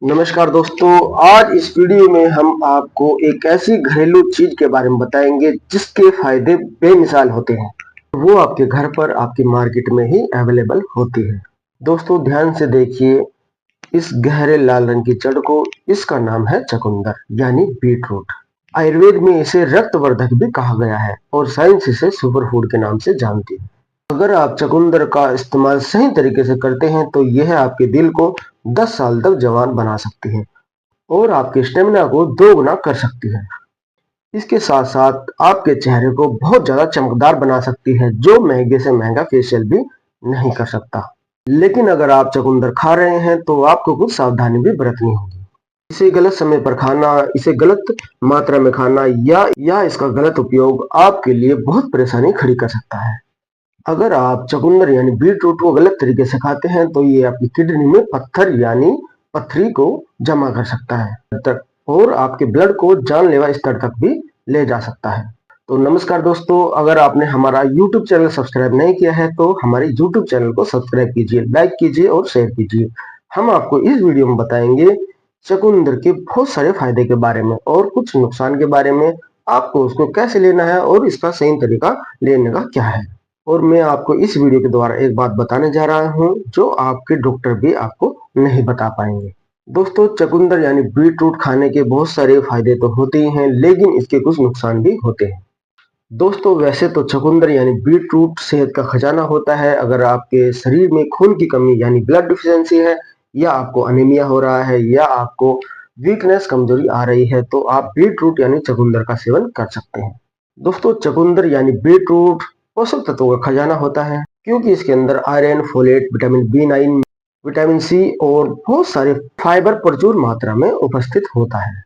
नमस्कार दोस्तों, आज इस वीडियो में हम आपको एक ऐसी घरेलू चीज के बारे में बताएंगे जिसके फायदे बेमिसाल होते हैं। वो आपके घर पर, आपकी मार्केट में ही अवेलेबल होती है। दोस्तों ध्यान से देखिए इस गहरे लाल रंग की जड़ को। इसका नाम है चकुंदर यानी बीटरूट। आयुर्वेद में इसे रक्तवर्धक भी कहा गया है और साइंस इसे सुपरफूड के नाम से जानती है। अगर आप चकुंदर का इस्तेमाल सही तरीके से करते हैं तो यह आपके दिल को 10 साल तक जवान बना सकती है और आपके स्टेमिना को 2 गुना कर सकती है। इसके साथ साथ आपके चेहरे को बहुत ज्यादा चमकदार बना सकती है, जो महंगे से महंगा फेशियल भी नहीं कर सकता। लेकिन अगर आप चकुंदर खा रहे हैं तो आपको कुछ सावधानी भी बरतनी होगी। इसे गलत समय पर खाना, इसे गलत मात्रा में खाना या इसका गलत उपयोग आपके लिए बहुत परेशानी खड़ी कर सकता है। अगर आप चकुंदर यानी बीटरूट को गलत तरीके से खाते हैं तो ये आपकी किडनी में पत्थर यानी पथरी को जमा कर सकता है और आपके ब्लड को जानलेवा स्तर तक भी ले जा सकता है। तो नमस्कार दोस्तों, अगर आपने हमारा YouTube चैनल सब्सक्राइब नहीं किया है तो हमारे YouTube चैनल को सब्सक्राइब कीजिए, लाइक कीजिए और शेयर कीजिए। हम आपको इस वीडियो में बताएंगे चकुंदर के बहुत सारे फायदे के बारे में और कुछ नुकसान के बारे में। आपको उसको कैसे लेना है और इसका सही तरीका लेने का क्या है। और मैं आपको इस वीडियो के द्वारा एक बात बताने जा रहा हूं जो आपके डॉक्टर भी आपको नहीं बता पाएंगे। दोस्तों चकुंदर यानी बीटरूट खाने के बहुत सारे फायदे तो होते ही हैं, लेकिन इसके कुछ नुकसान भी होते हैं। दोस्तों वैसे तो चकुंदर यानी बीटरूट सेहत का खजाना होता है। अगर आपके शरीर में खून की कमी यानी ब्लड डिफिशियंसी है, या आपको अनीमिया हो रहा है, या आपको वीकनेस कमजोरी आ रही है, तो आप बीटरूट यानी चकुंदर का सेवन कर सकते हैं। दोस्तों चकुंदर यानी बीटरूट पोषक तत्वों का खजाना होता है, क्योंकि इसके अंदर iron, folate, vitamin B9, vitamin C और बहुत सारे फाइबर प्रचुर मात्रा में उपस्थित होता है,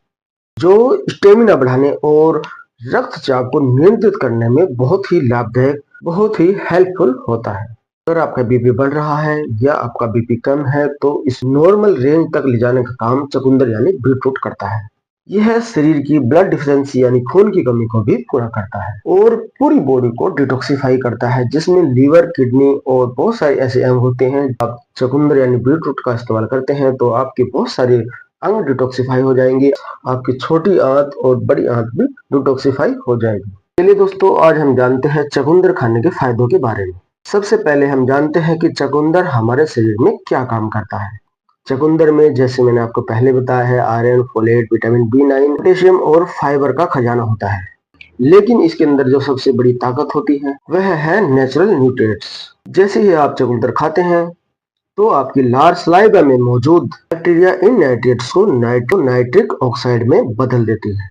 जो स्टेमिना बढ़ाने और रक्तचाप को नियंत्रित करने में बहुत ही लाभदायक, बहुत ही हेल्पफुल होता है। अगर आपका बीपी बढ़ रहा है या आपका बीपी कम है तो इस नॉर्मल रेंज तक ले जाने का काम चकुंदर यानी बीटरूट करता है। यह शरीर की ब्लड डिफिशियंसी यानी खून की कमी को भी पूरा करता है और पूरी बॉडी को डिटॉक्सिफाई करता है, जिसमें लीवर, किडनी और बहुत सारे ऐसे अंग होते हैं। आप चकुंदर यानी बीटरूट का इस्तेमाल करते हैं तो आपके बहुत सारे अंग डिटॉक्सिफाई हो जाएंगे। आपकी छोटी आंत और बड़ी आंत भी डिटॉक्सिफाई हो जाएगी। चलिए दोस्तों, आज हम जानते हैं चकुंदर खाने के फायदों के बारे में। सबसे पहले हम जानते हैं कि चकुंदर हमारे शरीर में क्या काम करता है। चकुंदर में, जैसे मैंने आपको पहले बताया है, iron, folate, vitamin B9, potassium और फाइबर का खजाना होता है। लेकिन इसके अंदर जो सबसे बड़ी ताकत होती है वह है नेचुरल न्यूट्रिएंट्स। जैसे ही आप चकुंदर खाते हैं तो आपकी लार सलाइवा में मौजूद बैक्टीरिया इन नाइट्रेट्स को नाइट्रिक ऑक्साइड में बदल देती है।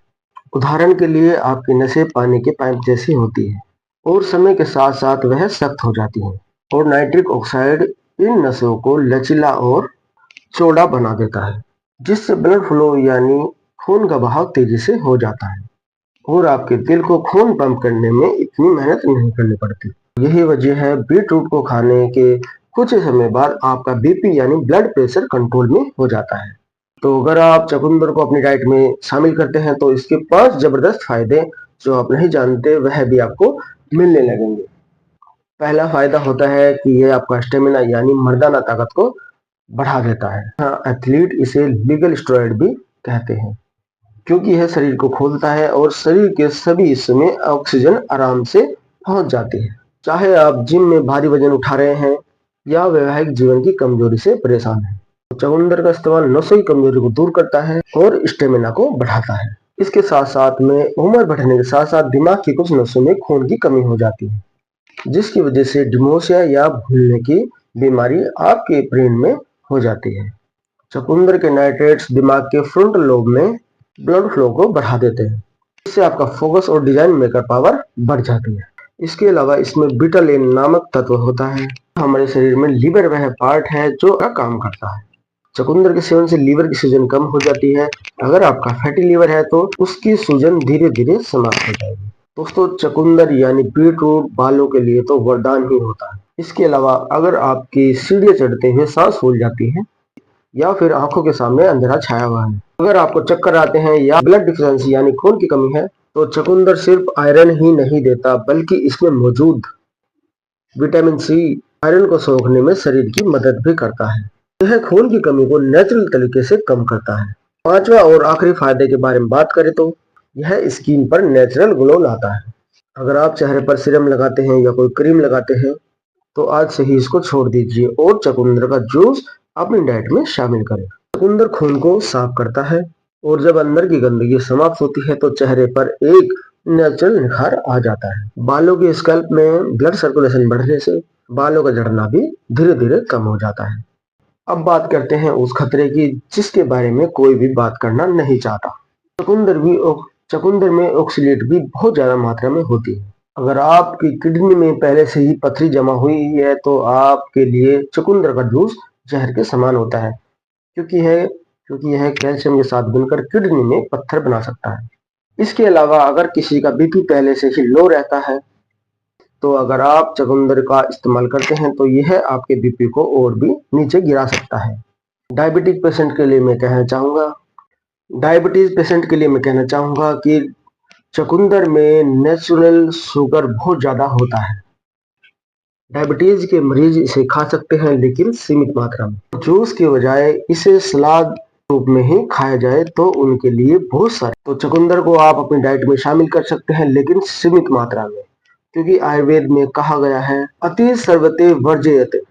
उदाहरण के लिए आपकी नसें पानी के पाइप जैसी होती है और समय के साथ साथ वह सख्त हो जाती है, और नाइट्रिक ऑक्साइड इन नसों को लचीला और चौड़ा बना देता है, जिससे ब्लड फ्लो यानी खून का बहाव तेजी से हो जाता है और आपके दिल को खून पंप करने में इतनी मेहनत नहीं करनी पड़ती। यही वजह है बीटरूट को खाने के कुछ ही समय बाद आपका बीपी यानी ब्लड प्रेशर कंट्रोल में हो जाता है। तो अगर आप चकुंदर को अपनी डाइट में शामिल करते हैं तो इसके 5 जबरदस्त फायदे जो आप नहीं जानते वह भी आपको मिलने लगेंगे। पहला फायदा होता है कि यह आपका स्टेमिना यानी मर्दाना ताकत को बढ़ा देता है। हाँ, एथलीट इसे लीगल स्टेरॉइड भी कहते हैं, क्योंकि यह शरीर को खोलता है और शरीर के सभी हिस्सों में ऑक्सीजन आराम से पहुंच जाती है। चाहे आप जिम में भारी वजन उठा रहे हैं या वैवाहिक जीवन की कमजोरी से परेशान हैं, चकुंदर का इस्तेमाल नसों की कमजोरी को दूर करता है और स्टेमिना को बढ़ाता है। इसके साथ साथ में उम्र बढ़ने के साथ साथ दिमाग की कुछ नसों में खून की कमी हो जाती है, जिसकी वजह से डिमोशिया या भूलने की बीमारी आपके ब्रेन में हो जाती है। चकुंदर के नाइट्रेट्स दिमाग के फ्रंट लोब में ब्लड फ्लो को बढ़ा देते हैं, इससे आपका फोकस और डिजाइन मेकर पावर बढ़ जाती है। इसके अलावा इसमें बीटालेन नामक तत्व होता है। हमारे शरीर में लीवर वह पार्ट है जो का काम करता है। चकुंदर के सेवन से लीवर की सूजन कम हो जाती है। अगर आपका फैटी लीवर है तो उसकी सूजन धीरे धीरे समाप्त हो जाएगी। दोस्तों चकुंदर यानी बीटरूट बालों के लिए तो वरदान ही होता है। इसके अलावा अगर आपकी सीढ़ियां चढ़ते हुए सांस फूल जाती है या फिर आंखों के सामने अंधेरा छाया हुआ है, अगर आपको चक्कर आते हैं या ब्लड डिफिशियंसी यानी खून की कमी है, तो चकुंदर सिर्फ आयरन ही नहीं देता बल्कि इसमें मौजूद विटामिन C आयरन को सोखने में शरीर की मदद भी करता है। यह खून की कमी को नेचुरल तरीके से कम करता है। पांचवा और आखिरी फायदे के बारे में बात करें तो यह स्किन पर नेचुरल ग्लो लाता है। अगर आप चेहरे पर सीरम लगाते हैं या कोई क्रीम लगाते हैं तो आज से ही इसको छोड़ दीजिए और चुकंदर का जूस अपनी डाइट में शामिल करें। चुकंदर खून को साफ करता है और जब अंदर की गंदगी समाप्त होती है तो चेहरे पर एक नेचुरल निखार आ जाता है। बालों के स्कैल्प में ब्लड सर्कुलेशन बढ़ने से बालों का झड़ना भी धीरे धीरे कम हो जाता है। अब बात करते हैं उस खतरे की जिसके बारे में कोई भी बात करना नहीं चाहता। चुकंदर में ऑक्सलेट भी बहुत ज्यादा मात्रा में होती है। अगर आपकी किडनी में पहले से ही पथरी जमा हुई है तो आपके लिए चुकंदर का जूस जहर के समान होता है, क्योंकि यह कैल्शियम के साथ मिलकर किडनी में पत्थर बना सकता है। इसके अलावा अगर किसी का बीपी पहले से ही लो रहता है तो अगर आप चुकंदर का इस्तेमाल करते हैं तो यह आपके बीपी को और भी नीचे गिरा सकता है। डायबिटीज पेशेंट के लिए मैं कहना चाहूंगा कि चुकंदर में नेचुरल शुगर बहुत ज्यादा होता है। डायबिटीज के मरीज इसे खा सकते हैं लेकिन सीमित मात्रा में। जूस के बजाय इसे सलाद रूप में ही खाया जाए तो उनके लिए बहुत सारे। तो चुकंदर को आप अपनी डाइट में शामिल कर सकते हैं लेकिन सीमित मात्रा में, क्योंकि आयुर्वेद में कहा गया है अति सर्वते वर्जयते।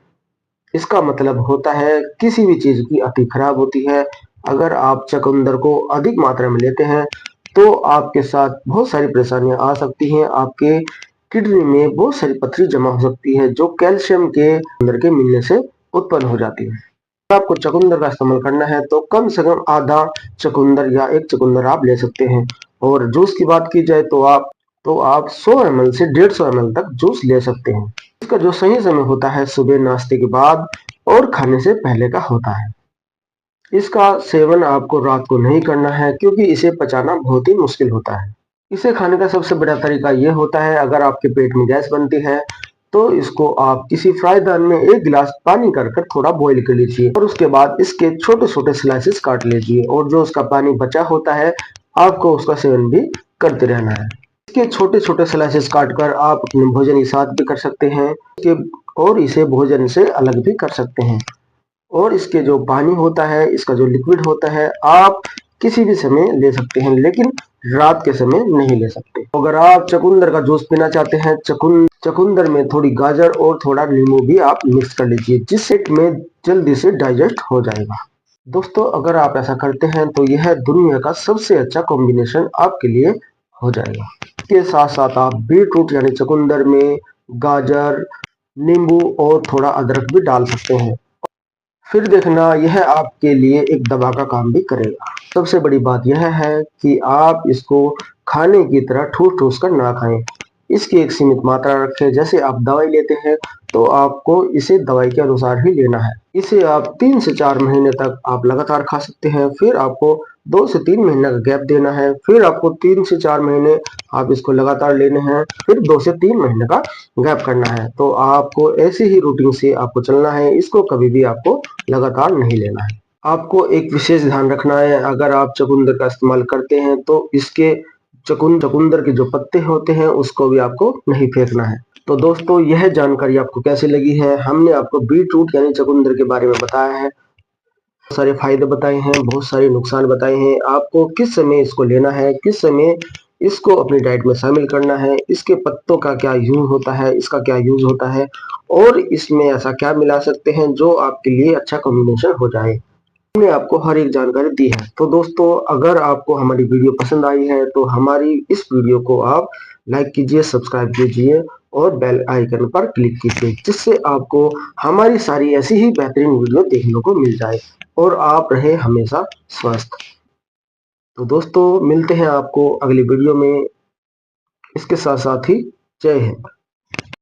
इसका मतलब होता है किसी भी चीज की अति खराब होती है। अगर आप चुकंदर को अधिक मात्रा में लेते हैं तो आपके साथ बहुत सारी परेशानियां आ सकती हैं। आपके किडनी में बहुत सारी पथरी जमा हो सकती है जो कैल्शियम के अंदर के मिलने से उत्पन्न हो जाती है। अगर आपको चुकंदर का इस्तेमाल करना है तो कम से कम आधा चुकंदर या एक चुकंदर आप ले सकते हैं। और जूस की बात की जाए तो आप 100 ml से 150 ml तक जूस ले सकते हैं। इसका जो सही समय होता है सुबह नाश्ते के बाद और खाने से पहले का होता है। इसका सेवन आपको रात को नहीं करना है क्योंकि इसे पचाना बहुत ही मुश्किल होता है। इसे खाने का सबसे बड़ा तरीका यह होता है, अगर आपके पेट में गैस बनती है तो इसको आप किसी फ्राई पैन में एक गिलास पानी कर थोड़ा बॉईल कर लीजिए और उसके बाद इसके छोटे छोटे स्लाइसेस काट लीजिए और जो उसका पानी बचा होता है आपको उसका सेवन भी करते रहना है। इसके छोटे छोटे स्लाइसेस काटकर आप अपने भोजन के साथ भी कर सकते हैं और इसे भोजन से अलग भी कर सकते हैं। और इसके जो पानी होता है, इसका जो लिक्विड होता है, आप किसी भी समय ले सकते हैं लेकिन रात के समय नहीं ले सकते। अगर आप चुकंदर का जूस पीना चाहते हैं, चुकंदर में थोड़ी गाजर और थोड़ा नींबू भी आप मिक्स कर लीजिए जिससे में जल्दी से डाइजेस्ट हो जाएगा। दोस्तों अगर आप ऐसा करते हैं तो यह दुनिया का सबसे अच्छा कॉम्बिनेशन आपके लिए हो जाएगा। इसके साथ साथ आप बीटरूट यानी चुकंदर में गाजर, नींबू और थोड़ा अदरक भी डाल सकते हैं। फिर देखना यह आपके लिए एक दवा का काम भी करेगा। सबसे बड़ी बात यह है कि आप इसको खाने की तरह ठूस ठूस कर ना खाएं। इसकी एक सीमित मात्रा रखें। जैसे आप दवाई लेते हैं तो आपको इसे दवाई के अनुसार ही लेना है। इसे आप 3 से 4 महीने तक आप लगातार खा सकते हैं। फिर आपको 2 से 3 महीने का गैप देना है। फिर आपको 3 से 4 महीने आप इसको लगातार लेने हैं। फिर 2 से 3 महीने का गैप करना है। तो आपको ऐसी ही रूटीन से आपको चलना है। इसको कभी भी आपको लगातार नहीं लेना है। आपको एक विशेष ध्यान रखना है, अगर आप चुकंदर का इस्तेमाल करते हैं तो इसके चुकंदर के जो पत्ते होते हैं उसको भी आपको नहीं फेंकना है। तो दोस्तों यह जानकारी आपको कैसी लगी है? हमने आपको बीटरूट यानी चुकंदर के बारे में बताया है, बहुत सारे फायदे बताए हैं, बहुत सारे नुकसान बताए हैं। आपको किस समय इसको लेना है, किस समय इसको अपनी डाइट में शामिल करना है, इसके पत्तों का क्या यूज होता है, इसका क्या यूज होता है और इसमें ऐसा क्या मिला सकते हैं जो आपके लिए अच्छा कॉम्बिनेशन हो जाए। हमने आपको हर एक जानकारी दी है। तो दोस्तों अगर आपको हमारी वीडियो पसंद आई है तो हमारी इस वीडियो को आप लाइक कीजिए, सब्सक्राइब कीजिए और बेल आइकन पर क्लिक कीजिए जिससे आपको हमारी सारी ऐसी ही बेहतरीन वीडियो देखने को मिल जाए और आप रहे हमेशा स्वस्थ। तो दोस्तों मिलते हैं आपको अगली वीडियो में। इसके साथ साथ ही जय हिंद।